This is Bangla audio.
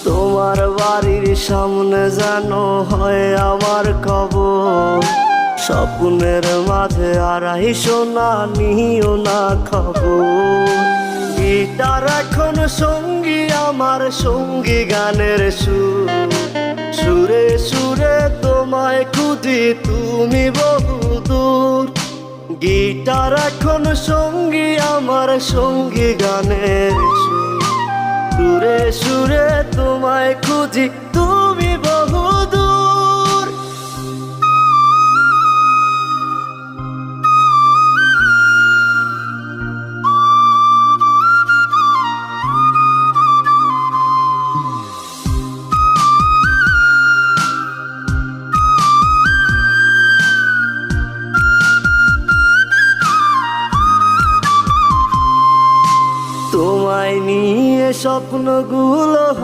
তোমার বাড়ির সামনে যেন হয় আমার কবর, স্বপ্নের মাঝে আড়াইশো না নিও না খবর। গিটার এখন সঙ্গী আমার, সঙ্গী গানের সুর, সুরে সুরে তোমায় খুঁজি তুমি বহুদূর। গিটার এখন সঙ্গী আমার, সঙ্গী গানের সুর, সুরে সুরে তোমায় খুঁজি তুমি বহুদূর। তোমায় নিয়ে স্বপ্নগুলো